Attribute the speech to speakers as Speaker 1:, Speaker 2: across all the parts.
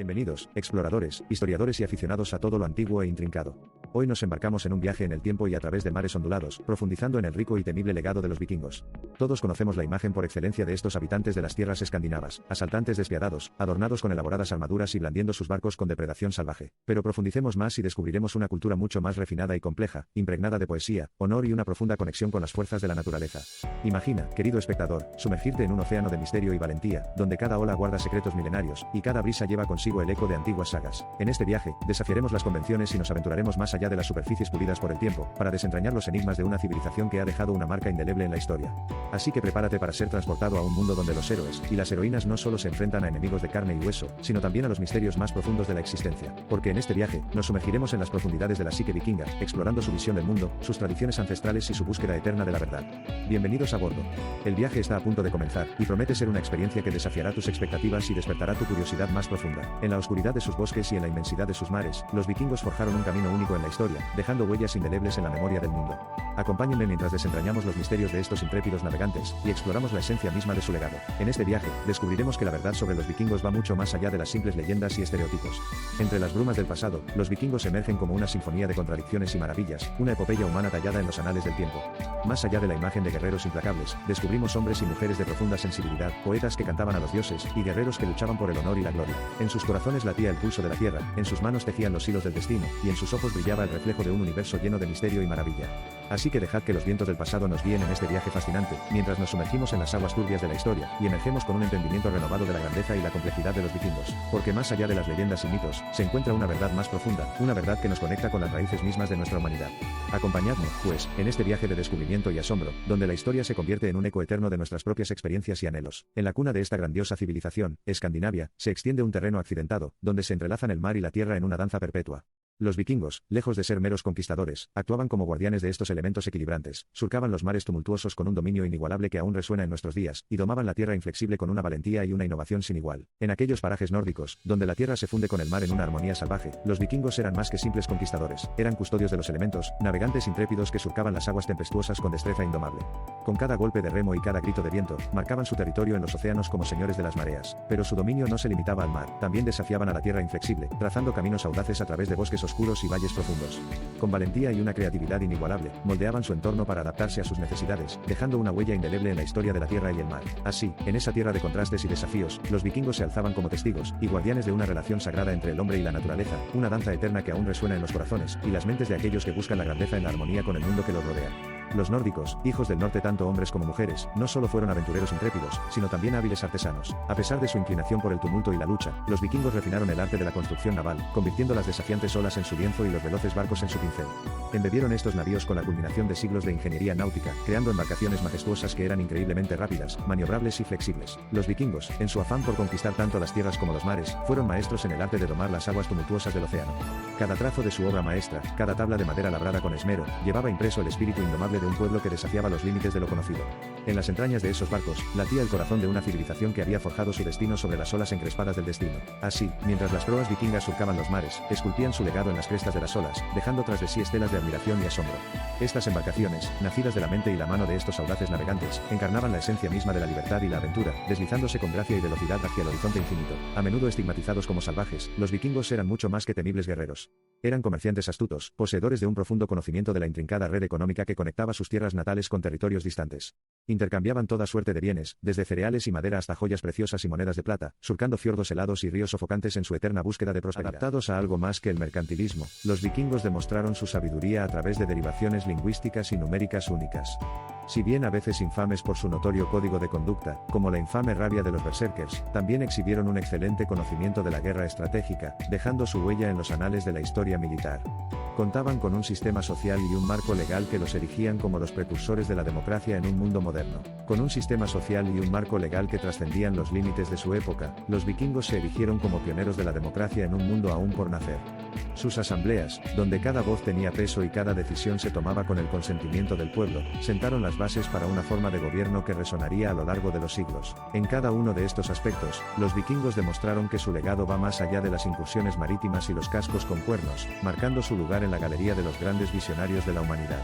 Speaker 1: Bienvenidos, exploradores, historiadores y aficionados a todo lo antiguo e intrincado. Hoy nos embarcamos en un viaje en el tiempo y a través de mares ondulados, profundizando en el rico y temible legado de los vikingos. Todos conocemos la imagen por excelencia de estos habitantes de las tierras escandinavas, asaltantes despiadados, adornados con elaboradas armaduras y blandiendo sus barcos con depredación salvaje. Pero profundicemos más y descubriremos una cultura mucho más refinada y compleja, impregnada de poesía, honor y una profunda conexión con las fuerzas de la naturaleza. Imagina, querido espectador, sumergirte en un océano de misterio y valentía, donde cada ola guarda secretos milenarios, y cada brisa lleva consigo el eco de antiguas sagas. En este viaje, desafiaremos las convenciones y nos aventuraremos más allá de las superficies pulidas por el tiempo, para desentrañar los enigmas de una civilización que ha dejado una marca indeleble en la historia. Así que prepárate para ser transportado a un mundo donde los héroes y las heroínas no solo se enfrentan a enemigos de carne y hueso, sino también a los misterios más profundos de la existencia. Porque en este viaje, nos sumergiremos en las profundidades de la psique vikinga, explorando su visión del mundo, sus tradiciones ancestrales y su búsqueda eterna de la verdad. Bienvenidos a bordo. El viaje está a punto de comenzar, y promete ser una experiencia que desafiará tus expectativas y despertará tu curiosidad más profunda. En la oscuridad de sus bosques y en la inmensidad de sus mares, los vikingos forjaron un camino único en la historia, dejando huellas indelebles en la memoria del mundo. Acompáñenme mientras desentrañamos los misterios de estos intrépidos navegantes, y exploramos la esencia misma de su legado. En este viaje, descubriremos que la verdad sobre los vikingos va mucho más allá de las simples leyendas y estereotipos. Entre las brumas del pasado, los vikingos emergen como una sinfonía de contradicciones y maravillas, una epopeya humana tallada en los anales del tiempo. Más allá de la imagen de guerreros implacables, descubrimos hombres y mujeres de profunda sensibilidad, poetas que cantaban a los dioses, y guerreros que luchaban por el honor y la gloria. En sus corazones latía el pulso de la tierra, en sus manos tejían los hilos del destino, y en sus ojos brillaba el reflejo de un universo lleno de misterio y maravilla. Así que dejad que los vientos del pasado nos guíen en este viaje fascinante, mientras nos sumergimos en las aguas turbias de la historia, y emergemos con un entendimiento renovado de la grandeza y la complejidad de los vikingos. Porque más allá de las leyendas y mitos, se encuentra una verdad más profunda, una verdad que nos conecta con las raíces mismas de nuestra humanidad. Acompañadme, pues, en este viaje de descubrimiento y asombro, donde la historia se convierte en un eco eterno de nuestras propias experiencias y anhelos. En la cuna de esta grandiosa civilización, Escandinavia, se extiende un terreno accidentado, donde se entrelazan el mar y la tierra en una danza perpetua. Los vikingos, lejos de ser meros conquistadores, actuaban como guardianes de estos elementos equilibrantes, surcaban los mares tumultuosos con un dominio inigualable que aún resuena en nuestros días, y domaban la tierra inflexible con una valentía y una innovación sin igual. En aquellos parajes nórdicos, donde la tierra se funde con el mar en una armonía salvaje, los vikingos eran más que simples conquistadores, eran custodios de los elementos, navegantes intrépidos que surcaban las aguas tempestuosas con destreza indomable. Con cada golpe de remo y cada grito de viento, marcaban su territorio en los océanos como señores de las mareas. Pero su dominio no se limitaba al mar, también desafiaban a la tierra inflexible, trazando caminos audaces a través de bosques oscuros y valles profundos. Con valentía y una creatividad inigualable, moldeaban su entorno para adaptarse a sus necesidades, dejando una huella indeleble en la historia de la tierra y el mar. Así, en esa tierra de contrastes y desafíos, los vikingos se alzaban como testigos y guardianes de una relación sagrada entre el hombre y la naturaleza, una danza eterna que aún resuena en los corazones y las mentes de aquellos que buscan la grandeza en la armonía con el mundo que los rodea. Los nórdicos, hijos del norte tanto hombres como mujeres, no solo fueron aventureros intrépidos, sino también hábiles artesanos. A pesar de su inclinación por el tumulto y la lucha, los vikingos refinaron el arte de la construcción naval, convirtiendo las desafiantes olas en su lienzo y los veloces barcos en su pincel. Embebieron estos navíos con la culminación de siglos de ingeniería náutica, creando embarcaciones majestuosas que eran increíblemente rápidas, maniobrables y flexibles. Los vikingos, en su afán por conquistar tanto las tierras como los mares, fueron maestros en el arte de domar las aguas tumultuosas del océano. Cada trazo de su obra maestra, cada tabla de madera labrada con esmero, llevaba impreso el espíritu indomable de un pueblo que desafiaba los límites de lo conocido. En las entrañas de esos barcos, latía el corazón de una civilización que había forjado su destino sobre las olas encrespadas del destino. Así, mientras las proas vikingas surcaban los mares, esculpían su legado en las crestas de las olas, dejando tras de sí estelas de admiración y asombro. Estas embarcaciones, nacidas de la mente y la mano de estos audaces navegantes, encarnaban la esencia misma de la libertad y la aventura, deslizándose con gracia y velocidad hacia el horizonte infinito. A menudo estigmatizados como salvajes, los vikingos eran mucho más que temibles guerreros. Eran comerciantes astutos, poseedores de un profundo conocimiento de la intrincada red económica que conectaba sus tierras natales con territorios distantes. Intercambiaban toda suerte de bienes, desde cereales y madera hasta joyas preciosas y monedas de plata, surcando fiordos helados y ríos sofocantes en su eterna búsqueda de prosperidad. Adaptados a algo más que el mercantilismo, los vikingos demostraron su sabiduría a través de derivaciones lingüísticas y numéricas únicas. Si bien a veces infames por su notorio código de conducta, como la infame rabia de los berserkers, también exhibieron un excelente conocimiento de la guerra estratégica, dejando su huella en los anales de la historia militar. Contaban con un sistema social y un marco legal que los erigían como los precursores de la democracia en un mundo moderno. Con un sistema social y un marco legal que trascendían los límites de su época, los vikingos se erigieron como pioneros de la democracia en un mundo aún por nacer. Sus asambleas, donde cada voz tenía peso y cada decisión se tomaba con el consentimiento del pueblo, sentaron las bases para una forma de gobierno que resonaría a lo largo de los siglos. En cada uno de estos aspectos, los vikingos demostraron que su legado va más allá de las incursiones marítimas y los cascos con cuernos, marcando su lugar en la galería de los grandes visionarios de la humanidad.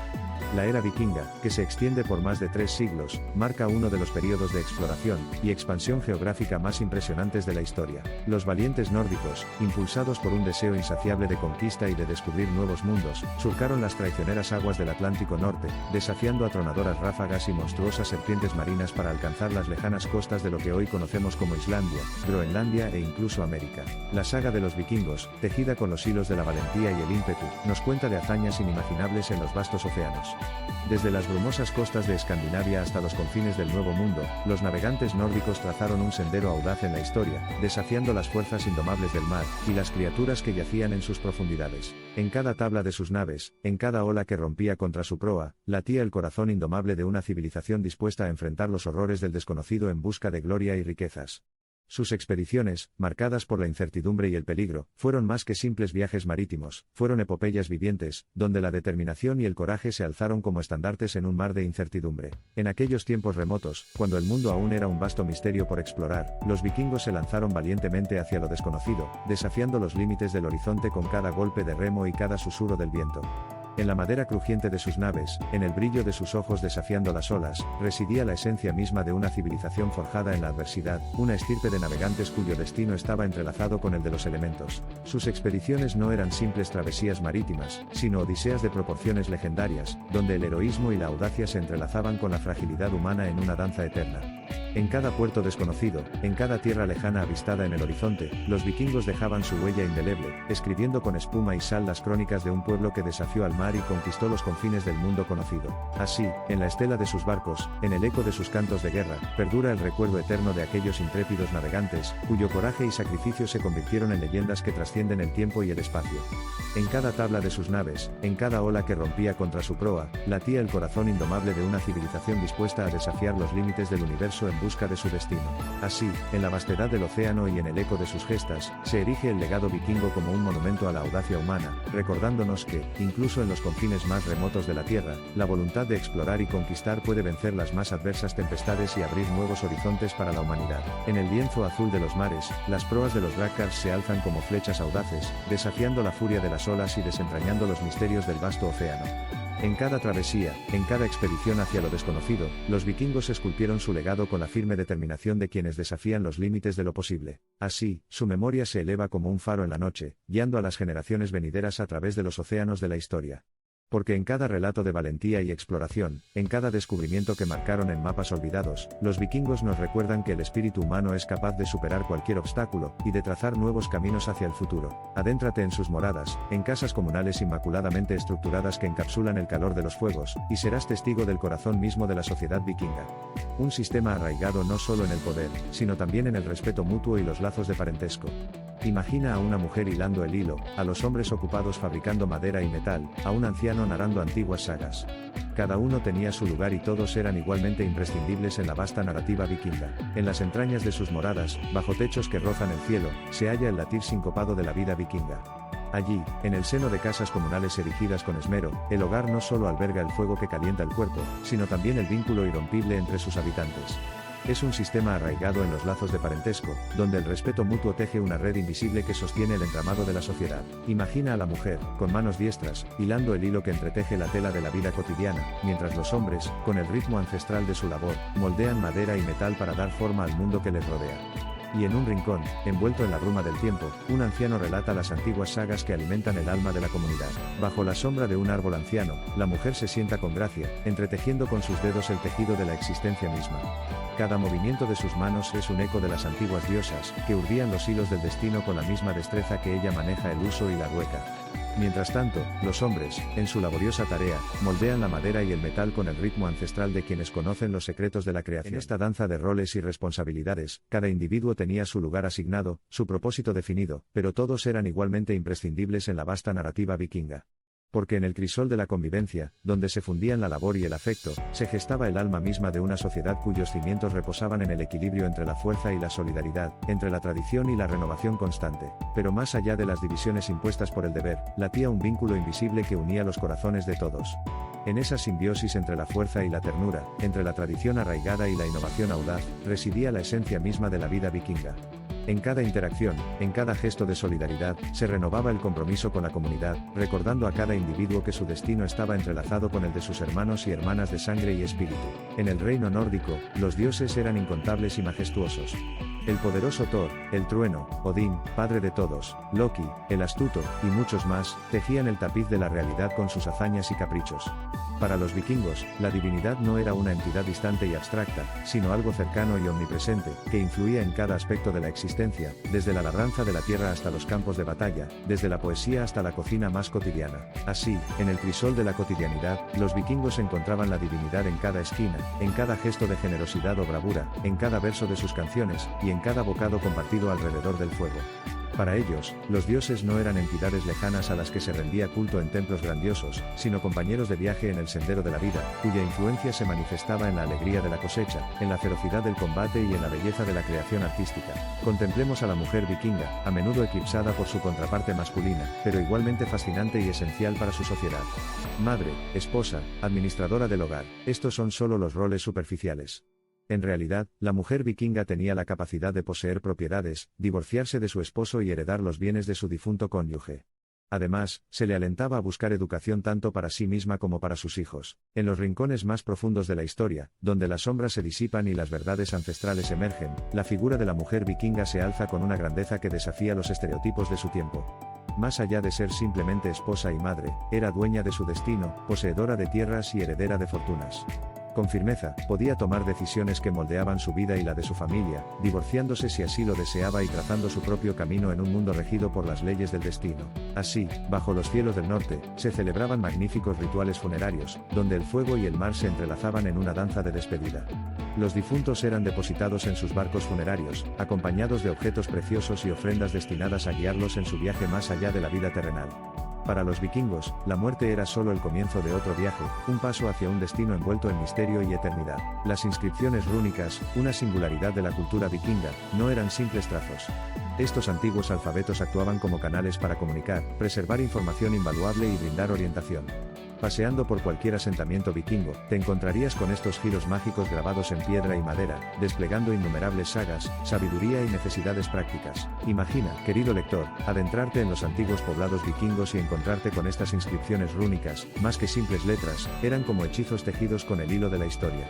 Speaker 1: La era vikinga, que se extiende por más de 3 siglos, marca uno de los periodos de exploración y expansión geográfica más impresionantes de la historia. Los valientes nórdicos, impulsados por un deseo insaciable de conquista y de descubrir nuevos mundos, surcaron las traicioneras aguas del Atlántico Norte, desafiando atronadoras ráfagas y monstruosas serpientes marinas para alcanzar las lejanas costas de lo que hoy conocemos como Islandia, Groenlandia e incluso América. La saga de los vikingos, tejida con los hilos de la valentía y el ímpetu, nos cuenta de hazañas inimaginables en los vastos océanos. Desde las brumosas costas de Escandinavia hasta los confines del Nuevo Mundo, los navegantes nórdicos trazaron un sendero audaz en la historia, desafiando las fuerzas indomables del mar y las criaturas que yacían en sus profundidades. En cada tabla de sus naves, en cada ola que rompía contra su proa, latía el corazón indomable de una civilización dispuesta a enfrentar los horrores del desconocido en busca de gloria y riquezas. Sus expediciones, marcadas por la incertidumbre y el peligro, fueron más que simples viajes marítimos, fueron epopeyas vivientes, donde la determinación y el coraje se alzaron como estandartes en un mar de incertidumbre. En aquellos tiempos remotos, cuando el mundo aún era un vasto misterio por explorar, los vikingos se lanzaron valientemente hacia lo desconocido, desafiando los límites del horizonte con cada golpe de remo y cada susurro del viento. En la madera crujiente de sus naves, en el brillo de sus ojos desafiando las olas, residía la esencia misma de una civilización forjada en la adversidad, una estirpe de navegantes cuyo destino estaba entrelazado con el de los elementos. Sus expediciones no eran simples travesías marítimas, sino odiseas de proporciones legendarias, donde el heroísmo y la audacia se entrelazaban con la fragilidad humana en una danza eterna. En cada puerto desconocido, en cada tierra lejana avistada en el horizonte, los vikingos dejaban su huella indeleble, escribiendo con espuma y sal las crónicas de un pueblo que desafió al mar y conquistó los confines del mundo conocido. Así, en la estela de sus barcos, en el eco de sus cantos de guerra, perdura el recuerdo eterno de aquellos intrépidos navegantes, cuyo coraje y sacrificio se convirtieron en leyendas que trascienden el tiempo y el espacio. En cada tabla de sus naves, en cada ola que rompía contra su proa, latía el corazón indomable de una civilización dispuesta a desafiar los límites del universo en busca de su destino. Así, en la vastedad del océano y en el eco de sus gestas, se erige el legado vikingo como un monumento a la audacia humana, recordándonos que, incluso en los confines más remotos de la Tierra, la voluntad de explorar y conquistar puede vencer las más adversas tempestades y abrir nuevos horizontes para la humanidad. En el lienzo azul de los mares, las proas de los Drakkars se alzan como flechas audaces, desafiando la furia de las olas y desentrañando los misterios del vasto océano. En cada travesía, en cada expedición hacia lo desconocido, los vikingos esculpieron su legado con la firme determinación de quienes desafían los límites de lo posible. Así, su memoria se eleva como un faro en la noche, guiando a las generaciones venideras a través de los océanos de la historia. Porque en cada relato de valentía y exploración, en cada descubrimiento que marcaron en mapas olvidados, los vikingos nos recuerdan que el espíritu humano es capaz de superar cualquier obstáculo, y de trazar nuevos caminos hacia el futuro. Adéntrate en sus moradas, en casas comunales inmaculadamente estructuradas que encapsulan el calor de los fuegos, y serás testigo del corazón mismo de la sociedad vikinga. Un sistema arraigado no solo en el poder, sino también en el respeto mutuo y los lazos de parentesco. Imagina a una mujer hilando el hilo, a los hombres ocupados fabricando madera y metal, a un anciano narrando antiguas sagas. Cada uno tenía su lugar y todos eran igualmente imprescindibles en la vasta narrativa vikinga. En las entrañas de sus moradas, bajo techos que rozan el cielo, se halla el latir sincopado de la vida vikinga. Allí, en el seno de casas comunales erigidas con esmero, el hogar no solo alberga el fuego que calienta el cuerpo, sino también el vínculo irrompible entre sus habitantes. Es un sistema arraigado en los lazos de parentesco, donde el respeto mutuo teje una red invisible que sostiene el entramado de la sociedad. Imagina a la mujer, con manos diestras, hilando el hilo que entreteje la tela de la vida cotidiana, mientras los hombres, con el ritmo ancestral de su labor, moldean madera y metal para dar forma al mundo que les rodea. Y en un rincón, envuelto en la bruma del tiempo, un anciano relata las antiguas sagas que alimentan el alma de la comunidad. Bajo la sombra de un árbol anciano, la mujer se sienta con gracia, entretejiendo con sus dedos el tejido de la existencia misma. Cada movimiento de sus manos es un eco de las antiguas diosas, que urdían los hilos del destino con la misma destreza que ella maneja el uso y la rueca. Mientras tanto, los hombres, en su laboriosa tarea, moldean la madera y el metal con el ritmo ancestral de quienes conocen los secretos de la creación. En esta danza de roles y responsabilidades, cada individuo tenía su lugar asignado, su propósito definido, pero todos eran igualmente imprescindibles en la vasta narrativa vikinga. Porque en el crisol de la convivencia, donde se fundían la labor y el afecto, se gestaba el alma misma de una sociedad cuyos cimientos reposaban en el equilibrio entre la fuerza y la solidaridad, entre la tradición y la renovación constante. Pero más allá de las divisiones impuestas por el deber, latía un vínculo invisible que unía los corazones de todos. En esa simbiosis entre la fuerza y la ternura, entre la tradición arraigada y la innovación audaz, residía la esencia misma de la vida vikinga. En cada interacción, en cada gesto de solidaridad, se renovaba el compromiso con la comunidad, recordando a cada individuo que su destino estaba entrelazado con el de sus hermanos y hermanas de sangre y espíritu. En el reino nórdico, los dioses eran incontables y majestuosos. El poderoso Thor, el trueno, Odín, padre de todos, Loki, el astuto, y muchos más, tejían el tapiz de la realidad con sus hazañas y caprichos. Para los vikingos, la divinidad no era una entidad distante y abstracta, sino algo cercano y omnipresente, que influía en cada aspecto de la existencia, desde la labranza de la tierra hasta los campos de batalla, desde la poesía hasta la cocina más cotidiana. Así, en el crisol de la cotidianidad, los vikingos encontraban la divinidad en cada esquina, en cada gesto de generosidad o bravura, en cada verso de sus canciones, y en cada bocado compartido alrededor del fuego. Para ellos, los dioses no eran entidades lejanas a las que se rendía culto en templos grandiosos, sino compañeros de viaje en el sendero de la vida, cuya influencia se manifestaba en la alegría de la cosecha, en la ferocidad del combate y en la belleza de la creación artística. Contemplemos a la mujer vikinga, a menudo eclipsada por su contraparte masculina, pero igualmente fascinante y esencial para su sociedad. Madre, esposa, administradora del hogar, estos son solo los roles superficiales. En realidad, la mujer vikinga tenía la capacidad de poseer propiedades, divorciarse de su esposo y heredar los bienes de su difunto cónyuge. Además, se le alentaba a buscar educación tanto para sí misma como para sus hijos. En los rincones más profundos de la historia, donde las sombras se disipan y las verdades ancestrales emergen, la figura de la mujer vikinga se alza con una grandeza que desafía los estereotipos de su tiempo. Más allá de ser simplemente esposa y madre, era dueña de su destino, poseedora de tierras y heredera de fortunas. Con firmeza, podía tomar decisiones que moldeaban su vida y la de su familia, divorciándose si así lo deseaba y trazando su propio camino en un mundo regido por las leyes del destino. Así, bajo los cielos del norte, se celebraban magníficos rituales funerarios, donde el fuego y el mar se entrelazaban en una danza de despedida. Los difuntos eran depositados en sus barcos funerarios, acompañados de objetos preciosos y ofrendas destinadas a guiarlos en su viaje más allá de la vida terrenal. Para los vikingos, la muerte era solo el comienzo de otro viaje, un paso hacia un destino envuelto en misterio y eternidad. Las inscripciones rúnicas, una singularidad de la cultura vikinga, no eran simples trazos. Estos antiguos alfabetos actuaban como canales para comunicar, preservar información invaluable y brindar orientación. Paseando por cualquier asentamiento vikingo, te encontrarías con estos giros mágicos grabados en piedra y madera, desplegando innumerables sagas, sabiduría y necesidades prácticas. Imagina, querido lector, adentrarte en los antiguos poblados vikingos y encontrarte con estas inscripciones rúnicas, más que simples letras, eran como hechizos tejidos con el hilo de la historia.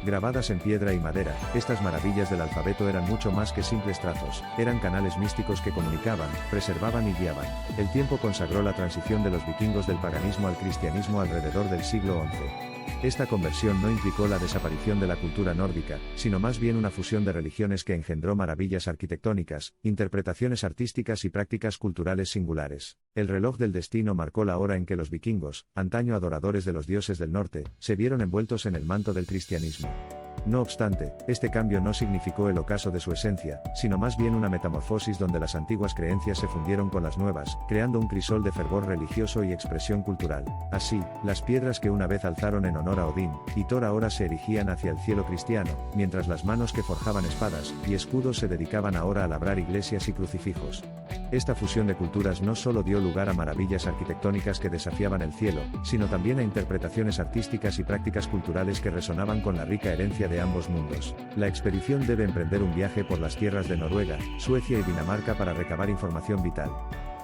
Speaker 1: Grabadas en piedra y madera, estas maravillas del alfabeto eran mucho más que simples trazos, eran canales místicos que comunicaban, preservaban y guiaban. El tiempo consagró la transición de los vikingos del paganismo al cristianismo alrededor del siglo XI. Esta conversión no implicó la desaparición de la cultura nórdica, sino más bien una fusión de religiones que engendró maravillas arquitectónicas, interpretaciones artísticas y prácticas culturales singulares. El reloj del destino marcó la hora en que los vikingos, antaño adoradores de los dioses del norte, se vieron envueltos en el manto del cristianismo. No obstante, este cambio no significó el ocaso de su esencia, sino más bien una metamorfosis donde las antiguas creencias se fundieron con las nuevas, creando un crisol de fervor religioso y expresión cultural. Así, las piedras que una vez alzaron en honor a Odín y Thor ahora se erigían hacia el cielo cristiano, mientras las manos que forjaban espadas y escudos se dedicaban ahora a labrar iglesias y crucifijos. Esta fusión de culturas no solo dio lugar a maravillas arquitectónicas que desafiaban el cielo, sino también a interpretaciones artísticas y prácticas culturales que resonaban con la rica herencia de ambos mundos. La expedición debe emprender un viaje por las tierras de Noruega, Suecia y Dinamarca para recabar información vital.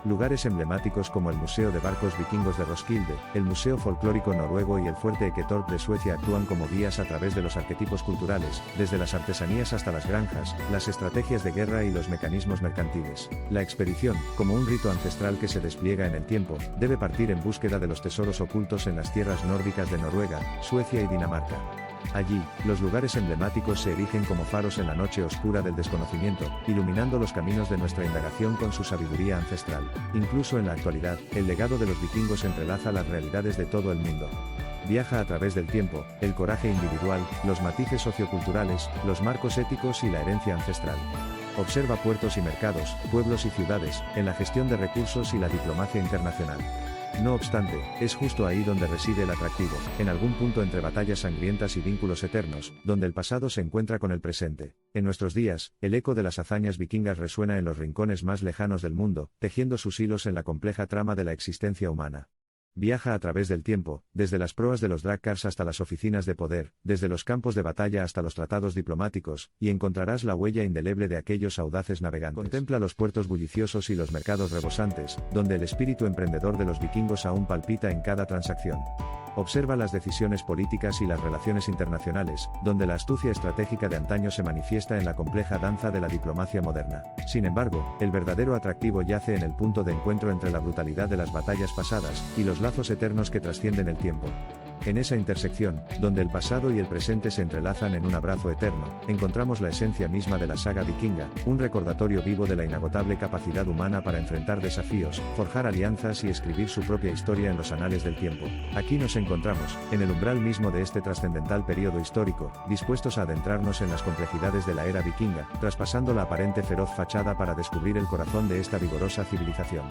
Speaker 1: Lugares emblemáticos como el Museo de Barcos Vikingos de Roskilde, el Museo Folclórico Noruego y el Fuerte Eketorp de Suecia actúan como guías a través de los arquetipos culturales, desde las artesanías hasta las granjas, las estrategias de guerra y los mecanismos mercantiles. La expedición, como un rito ancestral que se despliega en el tiempo, debe partir en búsqueda de los tesoros ocultos en las tierras nórdicas de Noruega, Suecia y Dinamarca. Allí, los lugares emblemáticos se erigen como faros en la noche oscura del desconocimiento, iluminando los caminos de nuestra indagación con su sabiduría ancestral. Incluso en la actualidad, el legado de los vikingos entrelaza las realidades de todo el mundo. Viaja a través del tiempo, el coraje individual, los matices socioculturales, los marcos éticos y la herencia ancestral. Observa puertos y mercados, pueblos y ciudades, en la gestión de recursos y la diplomacia internacional. No obstante, es justo ahí donde reside el atractivo, en algún punto entre batallas sangrientas y vínculos eternos, donde el pasado se encuentra con el presente. En nuestros días, el eco de las hazañas vikingas resuena en los rincones más lejanos del mundo, tejiendo sus hilos en la compleja trama de la existencia humana. Viaja a través del tiempo, desde las proas de los drag cars hasta las oficinas de poder, desde los campos de batalla hasta los tratados diplomáticos, y encontrarás la huella indeleble de aquellos audaces navegantes. Contempla los puertos bulliciosos y los mercados rebosantes, donde el espíritu emprendedor de los vikingos aún palpita en cada transacción. Observa las decisiones políticas y las relaciones internacionales, donde la astucia estratégica de antaño se manifiesta en la compleja danza de la diplomacia moderna. Sin embargo, el verdadero atractivo yace en el punto de encuentro entre la brutalidad de las batallas pasadas, y los lazos eternos que trascienden el tiempo. En esa intersección, donde el pasado y el presente se entrelazan en un abrazo eterno, encontramos la esencia misma de la saga vikinga, un recordatorio vivo de la inagotable capacidad humana para enfrentar desafíos, forjar alianzas y escribir su propia historia en los anales del tiempo. Aquí nos encontramos, en el umbral mismo de este trascendental periodo histórico, dispuestos a adentrarnos en las complejidades de la era vikinga, traspasando la aparente feroz fachada para descubrir el corazón de esta vigorosa civilización.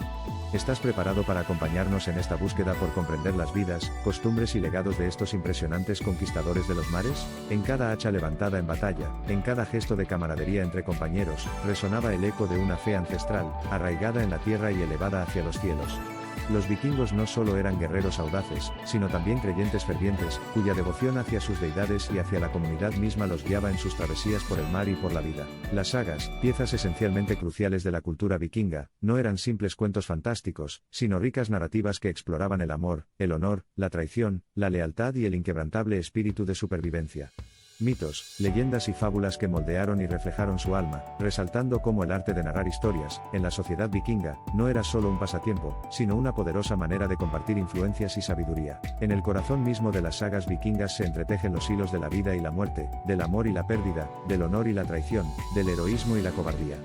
Speaker 1: ¿Estás preparado para acompañarnos en esta búsqueda por comprender las vidas, costumbres y legados de estos impresionantes conquistadores de los mares? En cada hacha levantada en batalla, en cada gesto de camaradería entre compañeros, resonaba el eco de una fe ancestral, arraigada en la tierra y elevada hacia los cielos. Los vikingos no solo eran guerreros audaces, sino también creyentes fervientes, cuya devoción hacia sus deidades y hacia la comunidad misma los guiaba en sus travesías por el mar y por la vida. Las sagas, piezas esencialmente cruciales de la cultura vikinga, no eran simples cuentos fantásticos, sino ricas narrativas que exploraban el amor, el honor, la traición, la lealtad y el inquebrantable espíritu de supervivencia. Mitos, leyendas y fábulas que moldearon y reflejaron su alma, resaltando cómo el arte de narrar historias, en la sociedad vikinga, no era solo un pasatiempo, sino una poderosa manera de compartir influencias y sabiduría. En el corazón mismo de las sagas vikingas se entretejen los hilos de la vida y la muerte, del amor y la pérdida, del honor y la traición, del heroísmo y la cobardía.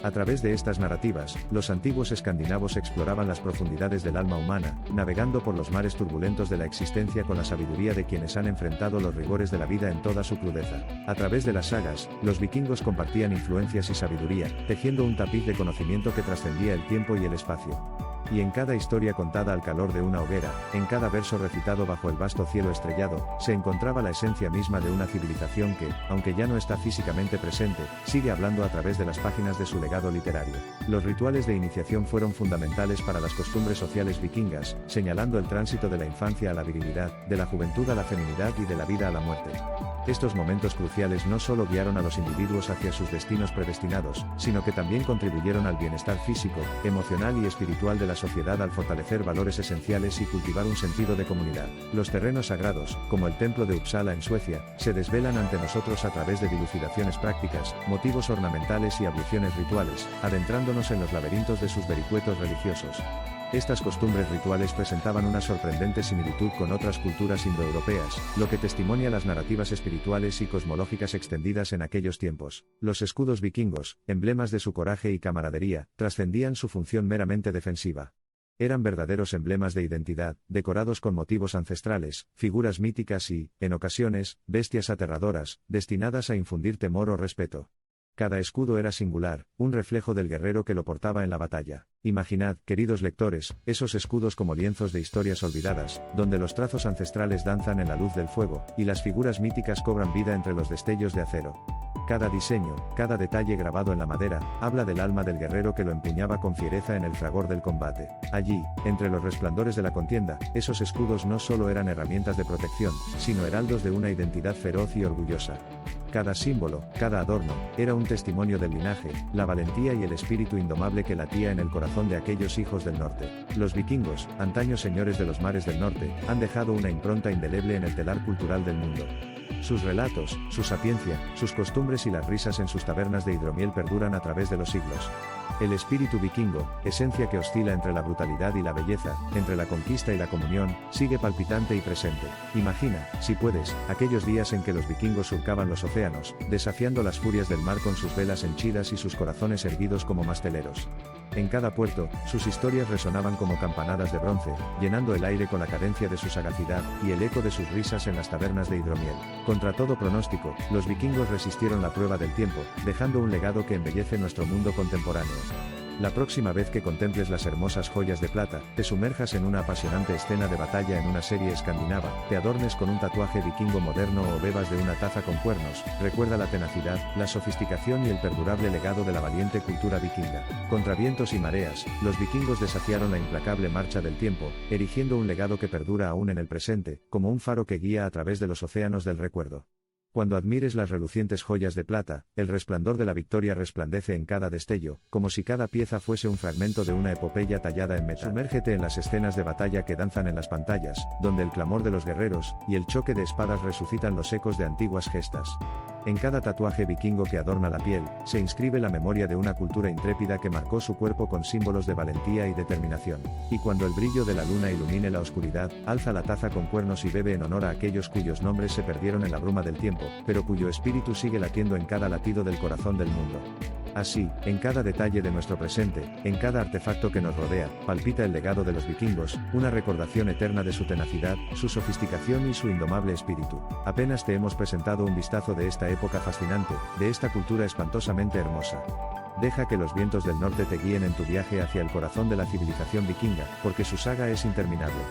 Speaker 1: A través de estas narrativas, los antiguos escandinavos exploraban las profundidades del alma humana, navegando por los mares turbulentos de la existencia con la sabiduría de quienes han enfrentado los rigores de la vida en toda su crudeza. A través de las sagas, los vikingos compartían influencias y sabiduría, tejiendo un tapiz de conocimiento que trascendía el tiempo y el espacio. Y en cada historia contada al calor de una hoguera, en cada verso recitado bajo el vasto cielo estrellado, se encontraba la esencia misma de una civilización que, aunque ya no está físicamente presente, sigue hablando a través de las páginas de su legado literario. Los rituales de iniciación fueron fundamentales para las costumbres sociales vikingas, señalando el tránsito de la infancia a la virilidad, de la juventud a la feminidad y de la vida a la muerte. Estos momentos cruciales no solo guiaron a los individuos hacia sus destinos predestinados, sino que también contribuyeron al bienestar físico, emocional y espiritual de la sociedad al fortalecer valores esenciales y cultivar un sentido de comunidad. Los terrenos sagrados, como el templo de Uppsala en Suecia, se desvelan ante nosotros a través de dilucidaciones prácticas, motivos ornamentales y abluciones rituales, adentrándonos en los laberintos de sus vericuetos religiosos. Estas costumbres rituales presentaban una sorprendente similitud con otras culturas indoeuropeas, lo que testimonia las narrativas espirituales y cosmológicas extendidas en aquellos tiempos. Los escudos vikingos, emblemas de su coraje y camaradería, trascendían su función meramente defensiva. Eran verdaderos emblemas de identidad, decorados con motivos ancestrales, figuras míticas y, en ocasiones, bestias aterradoras, destinadas a infundir temor o respeto. Cada escudo era singular, un reflejo del guerrero que lo portaba en la batalla. Imaginad, queridos lectores, esos escudos como lienzos de historias olvidadas, donde los trazos ancestrales danzan en la luz del fuego, y las figuras míticas cobran vida entre los destellos de acero. Cada diseño, cada detalle grabado en la madera, habla del alma del guerrero que lo empuñaba con fiereza en el fragor del combate. Allí, entre los resplandores de la contienda, esos escudos no solo eran herramientas de protección, sino heraldos de una identidad feroz y orgullosa. Cada símbolo, cada adorno, era un testimonio del linaje, la valentía y el espíritu indomable que latía en el corazón de aquellos hijos del norte. Los vikingos, antaño señores de los mares del norte, han dejado una impronta indeleble en el telar cultural del mundo. Sus relatos, su sapiencia, sus costumbres y las risas en sus tabernas de hidromiel perduran a través de los siglos. El espíritu vikingo, esencia que oscila entre la brutalidad y la belleza, entre la conquista y la comunión, sigue palpitante y presente. Imagina, si puedes, aquellos días en que los vikingos surcaban los océanos, desafiando las furias del mar con sus velas henchidas y sus corazones erguidos como masteleros. En cada puerto, sus historias resonaban como campanadas de bronce, llenando el aire con la cadencia de su sagacidad, y el eco de sus risas en las tabernas de hidromiel. Contra todo pronóstico, los vikingos resistieron la prueba del tiempo, dejando un legado que embellece nuestro mundo contemporáneo. La próxima vez que contemples las hermosas joyas de plata, te sumerjas en una apasionante escena de batalla en una serie escandinava, te adornes con un tatuaje vikingo moderno o bebas de una taza con cuernos, recuerda la tenacidad, la sofisticación y el perdurable legado de la valiente cultura vikinga. Contra vientos y mareas, los vikingos desafiaron la implacable marcha del tiempo, erigiendo un legado que perdura aún en el presente, como un faro que guía a través de los océanos del recuerdo. Cuando admires las relucientes joyas de plata, el resplandor de la victoria resplandece en cada destello, como si cada pieza fuese un fragmento de una epopeya tallada en metal. Sumérgete en las escenas de batalla que danzan en las pantallas, donde el clamor de los guerreros y el choque de espadas resucitan los ecos de antiguas gestas. En cada tatuaje vikingo que adorna la piel, se inscribe la memoria de una cultura intrépida que marcó su cuerpo con símbolos de valentía y determinación. Y cuando el brillo de la luna ilumine la oscuridad, alza la taza con cuernos y bebe en honor a aquellos cuyos nombres se perdieron en la bruma del tiempo, pero cuyo espíritu sigue latiendo en cada latido del corazón del mundo. Así, en cada detalle de nuestro presente, en cada artefacto que nos rodea, palpita el legado de los vikingos, una recordación eterna de su tenacidad, su sofisticación y su indomable espíritu. Apenas te hemos presentado un vistazo de esta época fascinante, de esta cultura espantosamente hermosa. Deja que los vientos del norte te guíen en tu viaje hacia el corazón de la civilización vikinga, porque su saga es interminable.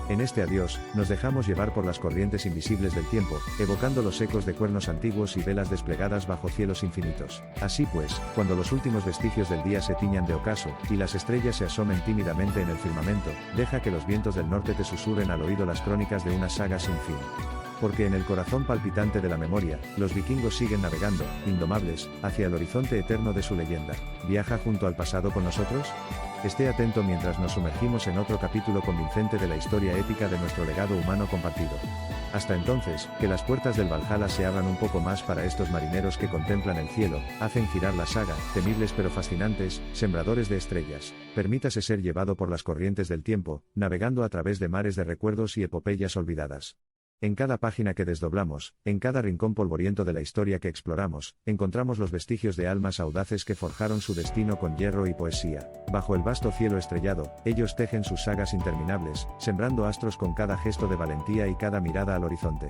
Speaker 1: En este adiós, nos dejamos llevar por las corrientes invisibles del tiempo, evocando los ecos de cuernos antiguos y velas desplegadas bajo cielos infinitos. Así pues, cuando los últimos vestigios del día se tiñan de ocaso, y las estrellas se asomen tímidamente en el firmamento, deja que los vientos del norte te susurren al oído las crónicas de una saga sin fin. Porque en el corazón palpitante de la memoria, los vikingos siguen navegando, indomables, hacia el horizonte eterno de su leyenda. ¿Viaja junto al pasado con nosotros? Esté atento mientras nos sumergimos en otro capítulo convincente de la historia épica de nuestro legado humano compartido. Hasta entonces, que las puertas del Valhalla se abran un poco más para estos marineros que contemplan el cielo, hacen girar la saga, temibles pero fascinantes, sembradores de estrellas. Permítase ser llevado por las corrientes del tiempo, navegando a través de mares de recuerdos y epopeyas olvidadas. En cada página que desdoblamos, en cada rincón polvoriento de la historia que exploramos, encontramos los vestigios de almas audaces que forjaron su destino con hierro y poesía. Bajo el vasto cielo estrellado, ellos tejen sus sagas interminables, sembrando astros con cada gesto de valentía y cada mirada al horizonte.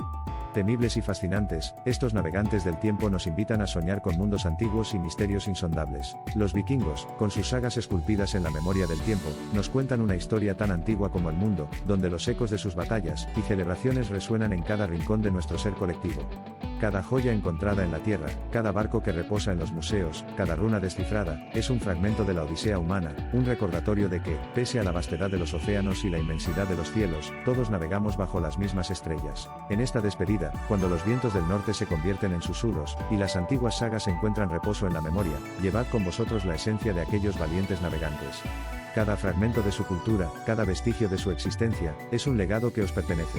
Speaker 1: Temibles y fascinantes, estos navegantes del tiempo nos invitan a soñar con mundos antiguos y misterios insondables. Los vikingos, con sus sagas esculpidas en la memoria del tiempo, nos cuentan una historia tan antigua como el mundo, donde los ecos de sus batallas y celebraciones resuenan en cada rincón de nuestro ser colectivo. Cada joya encontrada en la tierra, cada barco que reposa en los museos, cada runa descifrada, es un fragmento de la odisea humana, un recordatorio de que, pese a la vastedad de los océanos y la inmensidad de los cielos, todos navegamos bajo las mismas estrellas. En esta despedida, cuando los vientos del norte se convierten en susurros, y las antiguas sagas encuentran reposo en la memoria, llevad con vosotros la esencia de aquellos valientes navegantes. Cada fragmento de su cultura, cada vestigio de su existencia, es un legado que os pertenece.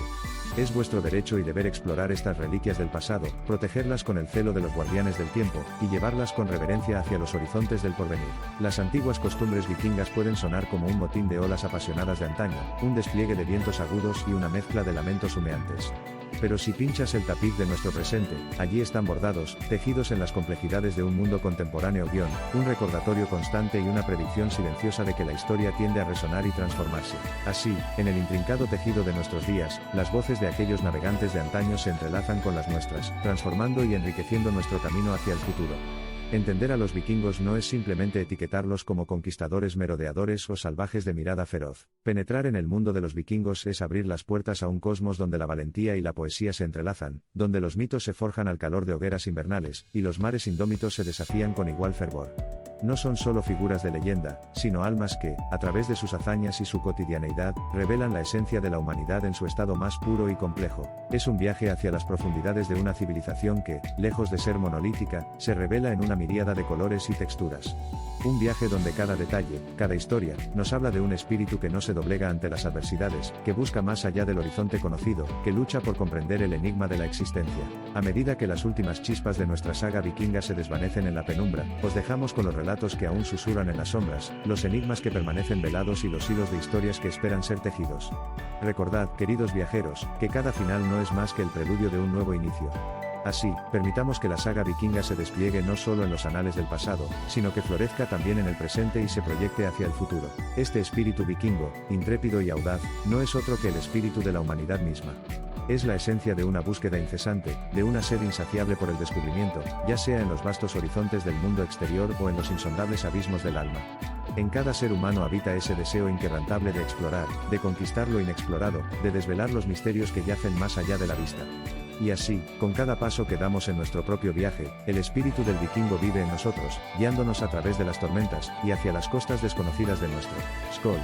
Speaker 1: Es vuestro derecho y deber explorar estas reliquias del pasado, protegerlas con el celo de los guardianes del tiempo, y llevarlas con reverencia hacia los horizontes del porvenir. Las antiguas costumbres vikingas pueden sonar como un motín de olas apasionadas de antaño, un despliegue de vientos agudos y una mezcla de lamentos humeantes. Pero si pinchas el tapiz de nuestro presente, allí están bordados, tejidos en las complejidades de un mundo contemporáneo un recordatorio constante y una predicción silenciosa de que la historia tiende a resonar y transformarse. Así, en el intrincado tejido de nuestros días, las voces de aquellos navegantes de antaño se entrelazan con las nuestras, transformando y enriqueciendo nuestro camino hacia el futuro. Entender a los vikingos no es simplemente etiquetarlos como conquistadores merodeadores o salvajes de mirada feroz. Penetrar en el mundo de los vikingos es abrir las puertas a un cosmos donde la valentía y la poesía se entrelazan, donde los mitos se forjan al calor de hogueras invernales, y los mares indómitos se desafían con igual fervor. No son solo figuras de leyenda, sino almas que, a través de sus hazañas y su cotidianeidad, revelan la esencia de la humanidad en su estado más puro y complejo. Es un viaje hacia las profundidades de una civilización que, lejos de ser monolítica, se revela en una miríada de colores y texturas. Un viaje donde cada detalle, cada historia, nos habla de un espíritu que no se doblega ante las adversidades, que busca más allá del horizonte conocido, que lucha por comprender el enigma de la existencia. A medida que las últimas chispas de nuestra saga vikinga se desvanecen en la penumbra, os dejamos con los relatos que aún susurran en las sombras, los enigmas que permanecen velados y los hilos de historias que esperan ser tejidos. Recordad, queridos viajeros, que cada final no es más que el preludio de un nuevo inicio. Así, permitamos que la saga vikinga se despliegue no solo en los anales del pasado, sino que florezca también en el presente y se proyecte hacia el futuro. Este espíritu vikingo, intrépido y audaz, no es otro que el espíritu de la humanidad misma. Es la esencia de una búsqueda incesante, de una sed insaciable por el descubrimiento, ya sea en los vastos horizontes del mundo exterior o en los insondables abismos del alma. En cada ser humano habita ese deseo inquebrantable de explorar, de conquistar lo inexplorado, de desvelar los misterios que yacen más allá de la vista. Y así, con cada paso que damos en nuestro propio viaje, el espíritu del vikingo vive en nosotros, guiándonos a través de las tormentas, y hacia las costas desconocidas de nuestro Skoll.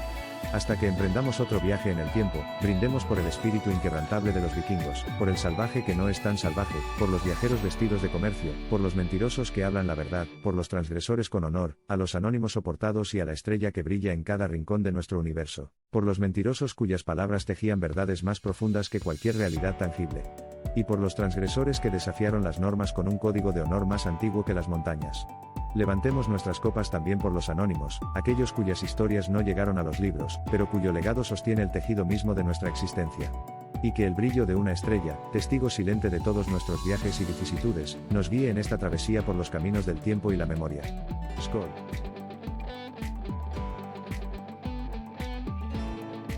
Speaker 1: Hasta que emprendamos otro viaje en el tiempo, brindemos por el espíritu inquebrantable de los vikingos, por el salvaje que no es tan salvaje, por los viajeros vestidos de comercio, por los mentirosos que hablan la verdad, por los transgresores con honor, a los anónimos soportados y a la estrella que brilla en cada rincón de nuestro universo, por los mentirosos cuyas palabras tejían verdades más profundas que cualquier realidad tangible. Y por los transgresores que desafiaron las normas con un código de honor más antiguo que las montañas. Levantemos nuestras copas también por los anónimos, aquellos cuyas historias no llegaron a los libros, pero cuyo legado sostiene el tejido mismo de nuestra existencia. Y que el brillo de una estrella, testigo silente de todos nuestros viajes y vicisitudes, nos guíe en esta travesía por los caminos del tiempo y la memoria. Skoll.